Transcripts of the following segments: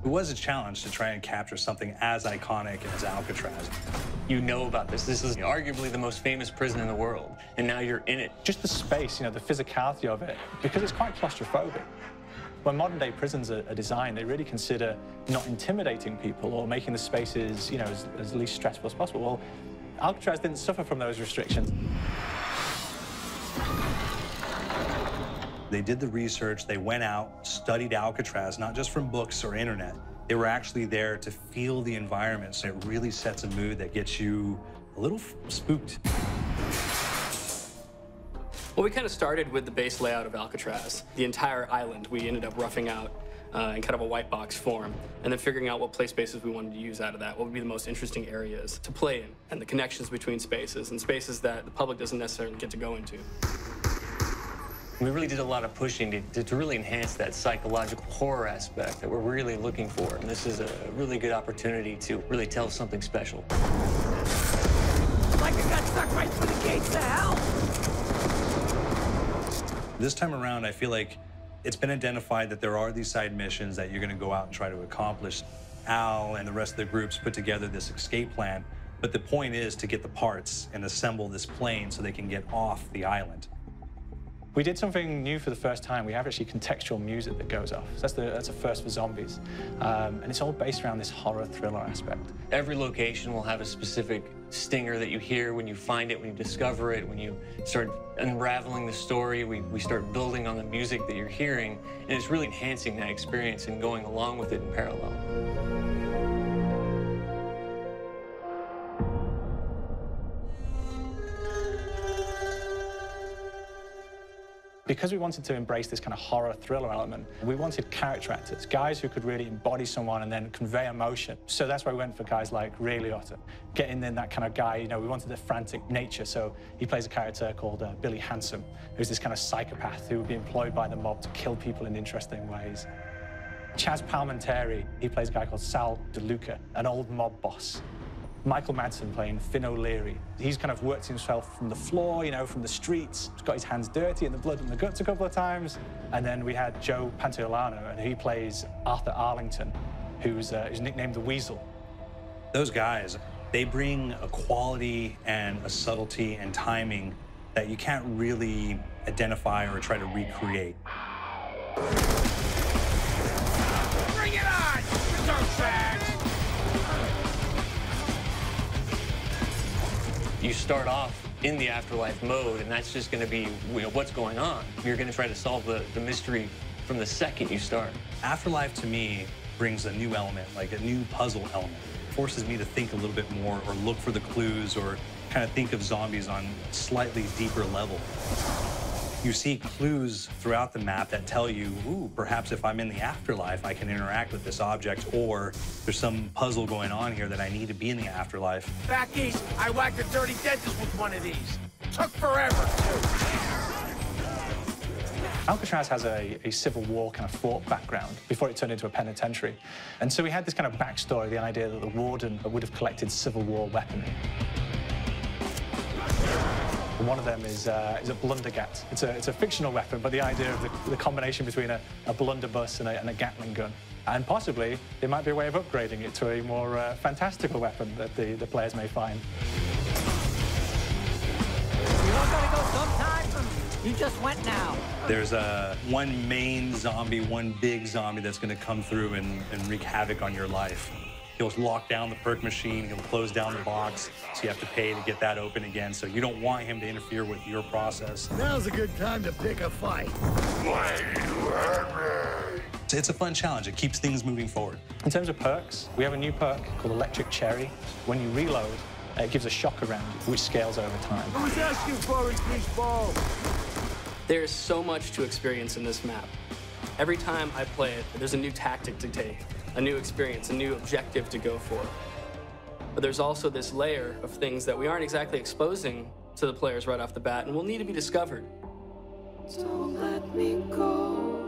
It was a challenge to try and capture something as iconic as Alcatraz. You know about this. This is arguably the most famous prison in the world, and now you're in it. Just the space, the physicality of it, because it's quite claustrophobic. When modern-day prisons are designed, they really consider not intimidating people or making the spaces, as least stressful as possible. Well, Alcatraz didn't suffer from those restrictions. They did the research, they went out, studied Alcatraz, not just from books or internet. They were actually there to feel the environment, so it really sets a mood that gets you a little spooked. Well, we kind of started with the base layout of Alcatraz. The entire island we ended up roughing out in kind of a white box form, and then figuring out what play spaces we wanted to use out of that, what would be the most interesting areas to play in, and the connections between spaces, and spaces that the public doesn't necessarily get to go into. We really did a lot of pushing to really enhance that psychological horror aspect that we're really looking for. And this is a really good opportunity to really tell something special. Like I got stuck right through the gates of hell! This time around, I feel like it's been identified that there are these side missions that you're going to go out and try to accomplish. Al and the rest of the groups put together this escape plan, but the point is to get the parts and assemble this plane so they can get off the island. We did something new for the first time. We have actually contextual music that goes off. So that's a first for zombies. And it's all based around this horror thriller aspect. Every location will have a specific stinger that you hear when you find it, when you discover it, when you start unraveling the story. We start building on the music that you're hearing, and it's really enhancing that experience and going along with it in parallel. Because we wanted to embrace this kind of horror thriller element, we wanted character actors, guys who could really embody someone and then convey emotion. So that's why we went for guys like Ray Liotta, getting in that kind of guy, we wanted a frantic nature. So he plays a character called Billy Handsome, who's this kind of psychopath who would be employed by the mob to kill people in interesting ways. Chaz Palminteri, he plays a guy called Sal DeLuca, an old mob boss. Michael Madsen playing Finn O'Leary. He's kind of worked himself from the floor, from the streets. He's got his hands dirty in the blood and the guts a couple of times. And then we had Joe Pantoliano, and he plays Arthur Arlington, who's nicknamed the Weasel. Those guys, they bring a quality and a subtlety and timing that you can't really identify or try to recreate. Bring it on! Reserve tracks! You start off in the afterlife mode, and that's just going to be what's going on. You're going to try to solve the mystery from the second you start. Afterlife, to me, brings a new element, like a new puzzle element. It forces me to think a little bit more or look for the clues or kind of think of zombies on a slightly deeper level. You see clues throughout the map that tell you, ooh, perhaps if I'm in the afterlife, I can interact with this object, or there's some puzzle going on here that I need to be in the afterlife. Back east, I whacked a dirty dentist with one of these. Took forever, too. Alcatraz has a Civil War kind of fort background before it turned into a penitentiary. And so we had this kind of backstory, the idea that the warden would have collected Civil War weaponry. One of them is a blundergat. It's a fictional weapon, but the idea of the combination between a blunderbuss and a Gatling gun. And possibly, there might be a way of upgrading it to a more fantastical weapon that the players may find. You all gotta go sometime? You just went now. There's one main zombie, one big zombie that's going to come through and wreak havoc on your life. He'll lock down the perk machine, he'll close down the box, so you have to pay to get that open again. So you don't want him to interfere with your process. Now's a good time to pick a fight. Why you hurt me? It's a fun challenge. It keeps things moving forward. In terms of perks, we have a new perk called Electric Cherry. When you reload, it gives a shock around you, which scales over time. Who's asking for it, greaseball? There's so much to experience in this map. Every time I play it, there's a new tactic to take, a new experience, a new objective to go for. But there's also this layer of things that we aren't exactly exposing to the players right off the bat and will need to be discovered. Don't let me go.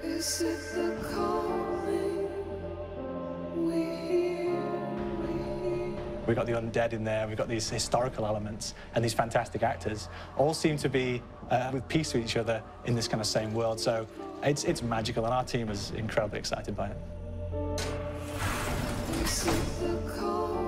Is it the calling we hear? We've got the undead in there, we've got these historical elements, and these fantastic actors all seem to be with peace with each other in this kind of same world. So it's magical, and our team is incredibly excited by it. We set the call.